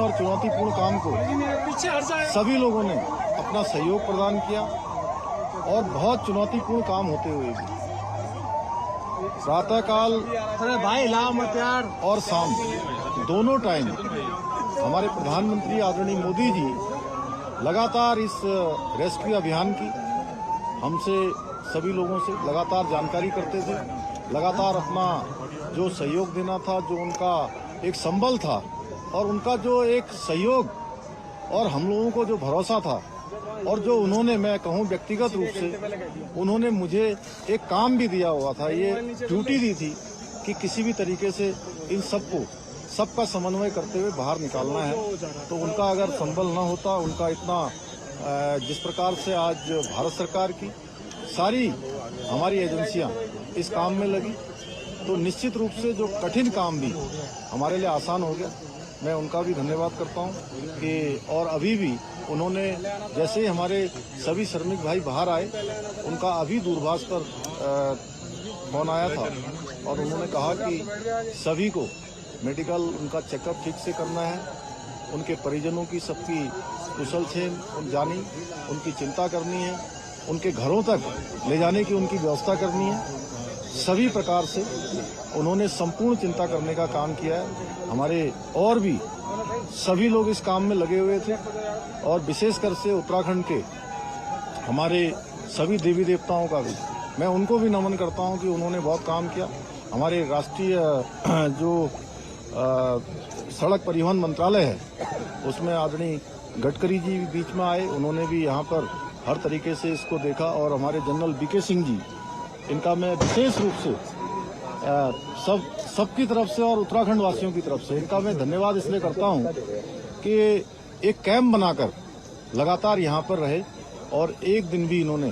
और चुनौतीपूर्ण काम को सभी लोगों ने अपना सहयोग प्रदान किया और बहुत चुनौतीपूर्ण काम होते हुए भी प्रातःकाल और शाम दोनों टाइम हमारे प्रधानमंत्री आदरणीय मोदी जी लगातार इस रेस्क्यू अभियान की हमसे सभी लोगों से लगातार जानकारी करते थे, लगातार अपना जो सहयोग देना था, जो उनका एक संबल था और उनका जो एक सहयोग और हम लोगों को जो भरोसा था और जो उन्होंने, मैं कहूं व्यक्तिगत रूप से उन्होंने मुझे एक काम भी दिया हुआ था, ये ड्यूटी दी थी कि किसी भी तरीके से इन सबका समन्वय करते हुए बाहर निकालना है। तो उनका अगर संबल न होता, उनका इतना जिस प्रकार से आज भारत सरकार की सारी हमारी एजेंसियां इस काम में लगी, तो निश्चित रूप से जो कठिन काम भी हमारे लिए आसान हो गया। मैं उनका भी धन्यवाद करता हूं कि और अभी भी उन्होंने, जैसे ही हमारे सभी श्रमिक भाई बाहर आए, उनका अभी दूरभाष पर फोन आया था और उन्होंने कहा कि सभी को मेडिकल उनका चेकअप ठीक से करना है, उनके परिजनों की सबकी कुशल क्षेम जानी, उनकी चिंता करनी है, उनके घरों तक ले जाने की उनकी व्यवस्था करनी है। सभी प्रकार से उन्होंने संपूर्ण चिंता करने का काम किया है। हमारे और भी सभी लोग इस काम में लगे हुए थे और विशेषकर से उत्तराखंड के हमारे सभी देवी देवताओं का भी मैं उनको भी नमन करता हूं कि उन्होंने बहुत काम किया। हमारे राष्ट्रीय जो सड़क परिवहन मंत्रालय है, उसमें आदरणीय गडकरी जी बीच में आए, उन्होंने भी यहाँ पर हर तरीके से इसको देखा और हमारे जनरल बीके सिंह जी, इनका मैं विशेष रूप से सबकी तरफ से और उत्तराखंड वासियों की तरफ से इनका मैं धन्यवाद इसलिए करता हूं कि एक कैंप बनाकर लगातार यहाँ पर रहे और एक दिन भी इन्होंने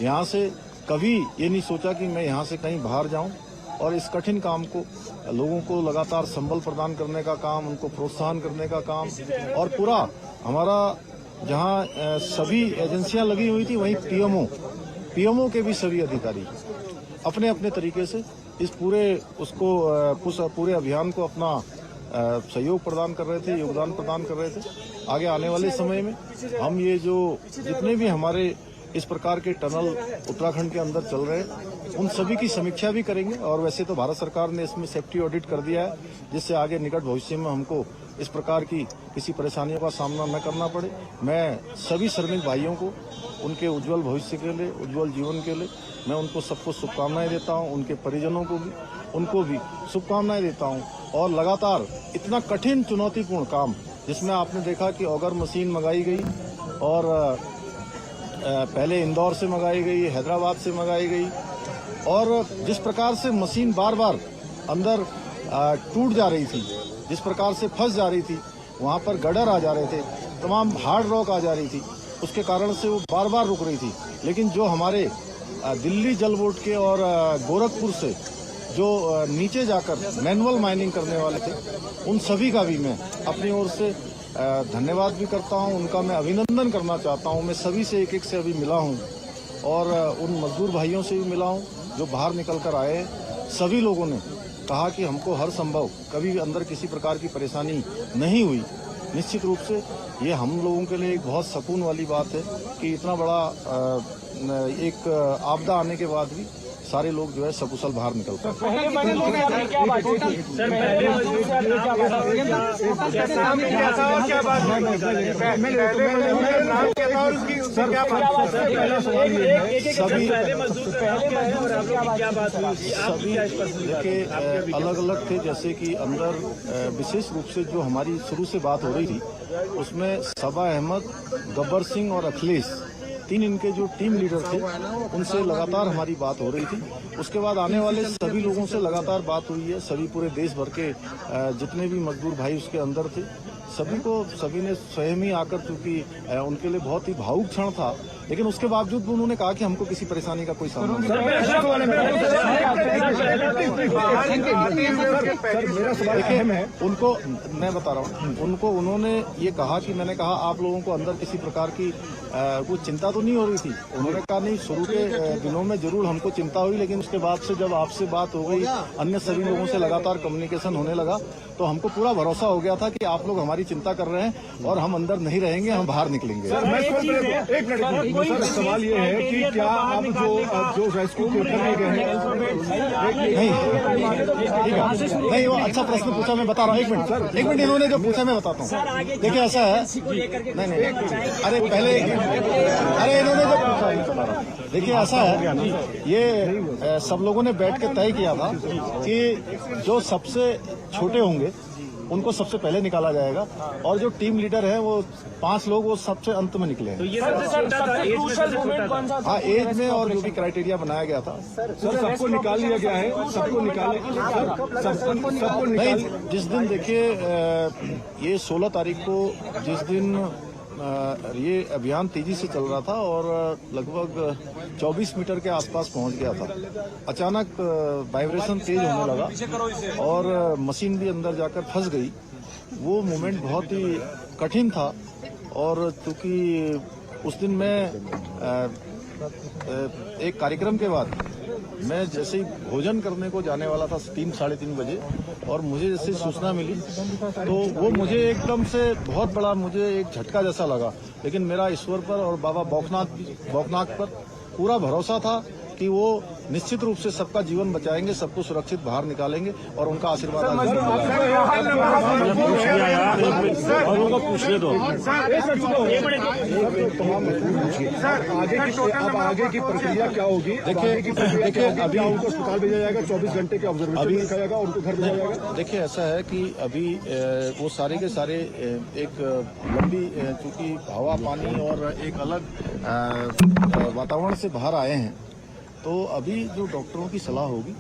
यहाँ से कभी ये नहीं सोचा कि मैं यहाँ से कहीं बाहर जाऊं और इस कठिन काम को लोगों को लगातार संबल प्रदान करने का काम, उनको प्रोत्साहन करने का काम और पूरा हमारा जहाँ सभी एजेंसियां लगी हुई थी, वहीं पीएमओ के भी सभी अधिकारी अपने अपने तरीके से इस पूरे अभियान को अपना सहयोग प्रदान कर रहे थे, योगदान प्रदान कर रहे थे। आगे आने वाले समय में हम ये जो जितने भी हमारे इस प्रकार के टनल उत्तराखंड के अंदर चल रहे हैं, उन सभी की समीक्षा भी करेंगे और वैसे तो भारत सरकार ने इसमें सेफ्टी ऑडिट कर दिया है, जिससे आगे निकट भविष्य में हमको इस प्रकार की किसी परेशानियों का सामना न करना पड़े। मैं सभी श्रमिक भाइयों को उनके उज्जवल भविष्य के लिए, उज्जवल जीवन के लिए मैं उनको सबको शुभकामनाएं देता हूं, उनके परिजनों को भी उनको भी शुभकामनाएं देता हूं। और लगातार इतना कठिन चुनौतीपूर्ण काम, जिसमें आपने देखा कि ऑगर मशीन मंगाई गई और पहले इंदौर से मंगाई गई, हैदराबाद से मंगाई गई और जिस प्रकार से मशीन बार बार अंदर टूट जा रही थी, जिस प्रकार से फंस जा रही थी, वहां पर गडर आ जा रहे थे, तमाम हार्ड रॉक आ जा रही थी, उसके कारण से वो बार बार रुक रही थी। लेकिन जो हमारे दिल्ली जल बोर्ड के और गोरखपुर से जो नीचे जाकर मैनुअल माइनिंग करने वाले थे, उन सभी का भी मैं अपनी ओर से धन्यवाद भी करता हूं, उनका मैं अभिनंदन करना चाहता हूं। मैं सभी से एक से अभी मिला हूं और उन मजदूर भाइयों से भी मिला हूं जो बाहर निकल कर आए हैं। सभी लोगों ने कहा कि हमको हर संभव कभी अंदर किसी प्रकार की परेशानी नहीं हुई। निश्चित रूप से ये हम लोगों के लिए एक बहुत सुकून वाली बात है कि इतना बड़ा एक आपदा आने के बाद भी सारे लोग जो है सकुशल बाहर निकलते हैं। सभी देखिए अलग अलग थे, जैसे कि अंदर विशेष रूप से जो हमारी शुरू से बात हो रही थी, उसमें सबा अहमद, गब्बर सिंह और अखिलेश, तीन इनके जो टीम लीडर थे, उनसे लगातार हमारी बात हो रही थी। उसके बाद आने वाले सभी लोगों से लगातार बात हुई है। सभी पूरे देश भर के जितने भी मजदूर भाई उसके अंदर थे, सभी ने स्वयं ही आकर, चूंकि उनके लिए बहुत ही भावुक क्षण था लेकिन उसके बावजूद भी उन्होंने कहा कि हमको किसी परेशानी का कोई सामना नहीं। देखिए, उनको मैं बता रहा हूँ, उनको उन्होंने ये कहा कि मैंने कहा आप लोगों को अंदर किसी प्रकार की कुछ चिंता तो नहीं हो रही थी। उन्होंने कहा नहीं, शुरू के दिनों में जरूर हमको चिंता हुई, लेकिन उसके बाद से जब आपसे बात हो गई, अन्य सभी लोगों से लगातार कम्युनिकेशन होने लगा, तो हमको पूरा भरोसा हो गया था कि आप लोग हमारी चिंता कर रहे हैं और हम अंदर नहीं रहेंगे, हम बाहर निकलेंगे। सर, एक मिनट सर, सवाल ये है कि क्या आप जो रेस्क्यू करने गए हैं, नहीं वो अच्छा प्रश्न पूछा, मैं बता रहा हूँ। एक मिनट इन्होंने जो पूछा मैं बताता हूँ। देखिए ऐसा है, नहीं अरे पहले इन्होंने जो पूछा, देखिए ऐसा है, ये सब लोगों ने बैठ के तय किया था कि जो सबसे छोटे होंगे उनको सबसे पहले निकाला जाएगा और जो टीम लीडर है वो 5 लोग वो सबसे अंत में निकले हैं। तो ये हाँ, एज में और जो भी क्राइटेरिया बनाया गया था। सर सबको निकाल लिया गया है, सबको नहीं, जिस दिन देखिए ये 16 तारीख को जिस दिन ये अभियान तेजी से चल रहा था और लगभग 24 मीटर के आसपास पहुंच गया था, अचानक वाइब्रेशन तेज होने लगा और मशीन भी अंदर जाकर फंस गई। वो मोमेंट बहुत ही कठिन था और चूंकि उस दिन मैं एक कार्यक्रम के बाद मैं जैसे ही भोजन करने को जाने वाला था 3 साढ़े 3 बजे, और मुझे जैसे सूचना मिली तो वो मुझे एकदम से बहुत बड़ा मुझे एक झटका जैसा लगा। लेकिन मेरा ईश्वर पर और बाबा बौखनाथ पर पूरा भरोसा था कि वो निश्चित रूप से सबका जीवन बचाएंगे, सबको सुरक्षित बाहर निकालेंगे और उनका आशीर्वाद पूछने दो। अब आगे की प्रक्रिया क्या होगी? देखिए अभी उनको अस्पताल भेजा जाएगा, 24 घंटे के ऑब्जर्वेशन रखा जाएगा और उनको घर भेजा जाएगा। देखिए ऐसा है कि अभी वो सारे के सारे एक लंबी चूंकि हवा पानी और एक अलग वातावरण से बाहर आए हैं, तो अभी जो डॉक्टरों की सलाह होगी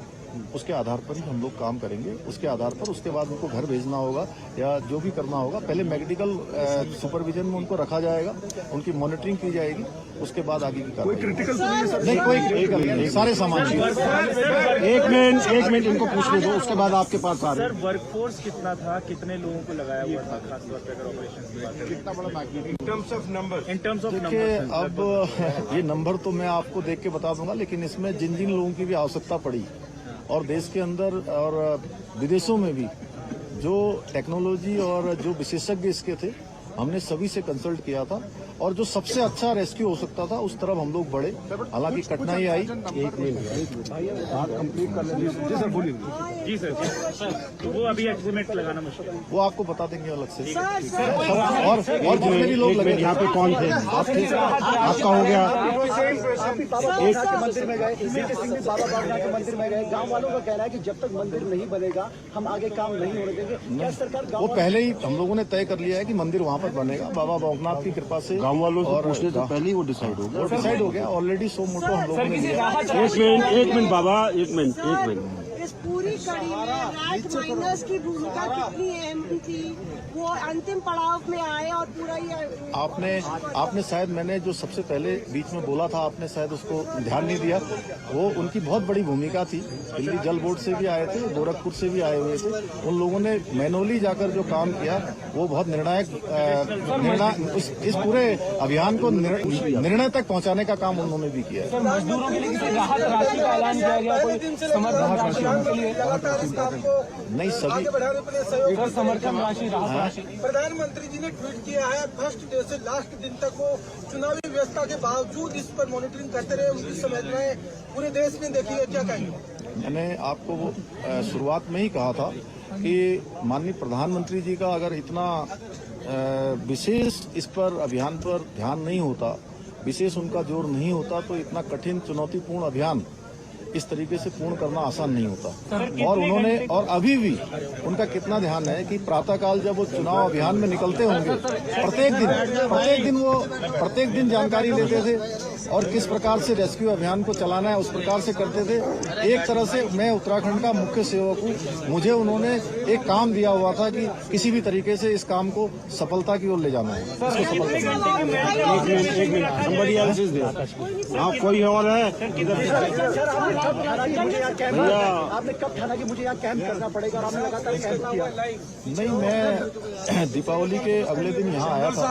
उसके आधार पर ही हम लोग काम करेंगे। उसके आधार पर उसके बाद उनको घर भेजना होगा या जो भी करना होगा, पहले मेडिकल सुपरविजन में उनको रखा जाएगा, उनकी मॉनिटरिंग की जाएगी, उसके बाद आगे की कार्रवाई। क्रिटिकल नहीं, कोई सारे सामान। एक मिनट इनको पूछने दो, उसके बाद आपके पास आ रहे हैं। सर वर्कफोर्स कितना था, कितने लोगों को लगाया हुआ था, खासतौर पर अगर ऑपरेशन की बात करें? कितना बड़ा magnitude in terms of number? देखिए अब ये नंबर तो मैं आपको देख के बता दूंगा, लेकिन इसमें जिन जिन लोगों की भी आवश्यकता पड़ी और देश के अंदर और विदेशों में भी जो टेक्नोलॉजी और जो विशेषज्ञ इसके थे, हमने सभी से कंसल्ट किया था और जो सबसे अच्छा रेस्क्यू हो सकता था उस तरफ हम लोग बढ़े। हालांकि कठिनाई आई। जी सर, तो वो अभी एस्टिमेट लगाना मुश्किल है, वो आपको बता देंगे अलग से। और जितने भी लोग लगे यहाँ पे कौन थे, आपका हो गया। मंदिर में गए, बाबा बाबा के मंदिर में गए, गांव वालों का कहना है कि जब तक मंदिर नहीं बनेगा हम आगे काम नहीं होने देंगे। क्या सरकार वो पहले ही हम लोगों ने तय कर लिया है कि मंदिर वहाँ पर बनेगा, बाबा बौखनाथ की कृपा से। गाँव वालों से पूछने से पहले ही वो डिसाइड हो गया ऑलरेडी। सो मोटो हम लोगों ने लिया। एक मिनट बाबा, एक मिनट। इस पूरी कड़ी में रैट माइनर्स की भूमिका कितनी अहम थी? वो अंतिम पड़ाव में आए और पूरा ये आपने शायद मैंने जो सबसे पहले बीच में बोला था, आपने शायद उसको ध्यान नहीं दिया। वो उनकी बहुत बड़ी भूमिका थी। दिल्ली जल बोर्ड से भी आए थे, गोरखपुर से भी आए हुए थे। उन लोगों ने मैनुअली जाकर जो काम किया वो बहुत निर्णायक इस पूरे अभियान को निर्णय तक पहुंचाने का काम उन्होंने भी किया है। मजदूरों के लिए किसी राहत राशि का ऐलान किया गया, कोई समर्थन राशि के लिए? नहीं, सभी समर्थन राशि, राहत राशि। प्रधानमंत्री जी ने ट्वीट किया है, फर्स्ट डे से लास्ट दिन तक वो चुनावी व्यवस्था के बावजूद इस पर मॉनिटरिंग करते रहे। उनकी संवेदनाएं पूरे देश में देखी है, क्या कहेंगे? मैंने आपको वो शुरुआत में ही कहा था कि माननीय प्रधानमंत्री जी का अगर इतना विशेष इस पर अभियान पर ध्यान नहीं होता, विशेष उनका जोर नहीं होता, तो इतना कठिन चुनौतीपूर्ण अभियान इस तरीके से पूर्ण करना आसान नहीं होता। और उन्होंने और अभी भी उनका कितना ध्यान है कि प्रातःकाल जब वो चुनाव अभियान में निकलते होंगे, प्रत्येक दिन वो जानकारी लेते थे और किस प्रकार से रेस्क्यू अभियान को चलाना है उस प्रकार से करते थे। एक तरह से मैं उत्तराखंड का मुख्य सेवक हूँ, मुझे उन्होंने एक काम दिया हुआ था कि किसी भी तरीके से इस काम को सफलता की ओर ले जाना है। somebody else is there. हाँ, कोई और है आपने कब ठाना कि मुझे यहाँ कैंप करना पड़ेगा और आपने लगातार कैंप किया? नहीं, मैं दीपावली के अगले दिन यहाँ आया था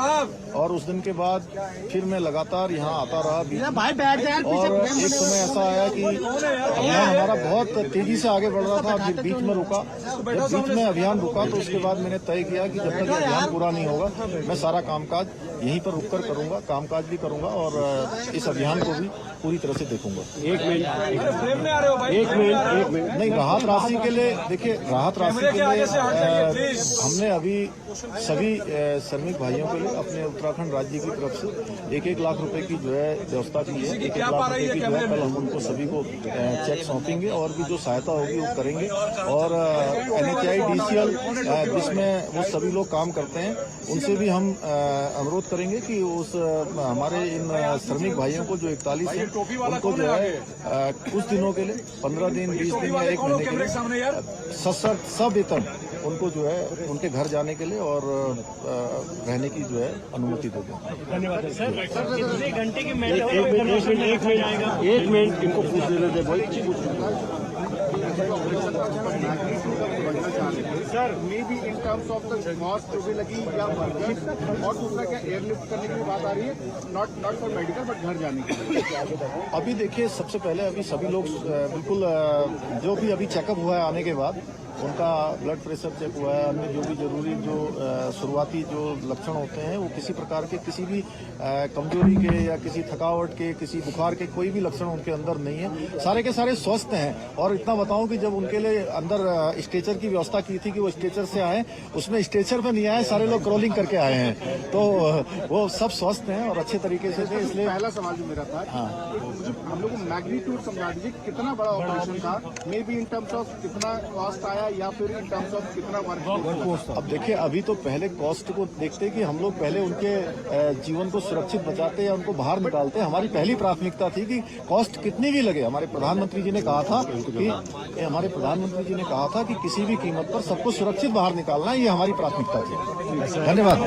और उस दिन के बाद फिर मैं लगातार यहाँ आता रहा और एक समय ऐसा आया कि अभियान हमारा बहुत तेजी से आगे बढ़ रहा था, फिर बीच में रुका। जब बीच में अभियान रुका तो उसके बाद मैंने तय किया कि जब तक अभियान पूरा नहीं होगा मैं सारा कामकाज यहीं पर रुककर करूंगा, कामकाज भी करूंगा और इस अभियान को भी पूरी तरह से देखूंगा। एक मिनट नहीं, राहत राशि के लिए देखिए, राहत राशि के लिए हमने अभी सभी श्रमिक भाइयों के लिए अपने उत्तराखंड राज्य की तरफ से 1-1 लाख रुपए की जो है व्यवस्था की है। 1-1 लाख रुपए की जो है कल हम उनको सभी को चेक सौंपेंगे और भी जो सहायता होगी वो करेंगे। और NHI DCL जिसमें वो सभी लोग काम करते हैं उनसे भी हम अनुरोध करेंगे कि उस हमारे इन श्रमिक भाइयों को जो 41 हैं उनको जो है कुछ दिनों के लिए 15 दिन 20 दिन या 1 महीने के लिए सवेतन उनको जो है उनके घर जाने के लिए और रहने की जो है अनुमति दे दें। धन्यवाद सर। कितने घंटे की एक मिनट इनको पूछ लेने दे भाई। Sir may be in terms of the cost जो भी लगी या वर्कर्स और दूसरा क्या एयरलिफ्ट करने की बात आ रही है, नॉट फॉर मेडिकल बट घर जाने के लिए। अभी देखिए, सबसे पहले अभी सभी लोग बिल्कुल जो भी अभी चेकअप हुआ है आने के बाद उनका ब्लड प्रेशर चेक हुआ है, अन्य जो भी जरूरी जो शुरुआती जो लक्षण होते हैं वो किसी प्रकार के किसी भी कमजोरी के या किसी थकावट के किसी बुखार के कोई भी लक्षण उनके अंदर नहीं है, सारे के सारे स्वस्थ हैं। और इतना बताऊं कि जब उनके लिए अंदर स्ट्रेचर की व्यवस्था की थी कि वो स्ट्रेचर से आए, उसमें स्ट्रेचर पे नहीं आए, सारे लोग क्रॉलिंग करके आए हैं, तो वो सब स्वस्थ हैं और अच्छे तरीके से थे। इसलिए पहला सवाल जो मेरा था, मुझे हम लोग को मैग्नीट्यूड समझा दीजिए, कितना बड़ा ऑपरेशन था, may be in terms of कितना कॉस्ट आया या फिर इन टर्म्स ऑफ कितना वर्क। अब देखिए, अभी तो पहले कॉस्ट को देखते कि हम लोग पहले उनके जीवन को सुरक्षित बचाते या उनको बाहर निकालते। हमारी पहली प्राथमिकता थी कि कॉस्ट कितनी भी लगे। हमारे प्रधानमंत्री जी ने कहा था कि किसी भी कीमत पर सबको सुरक्षित बाहर निकालना, ये हमारी प्राथमिकता थी। धन्यवाद।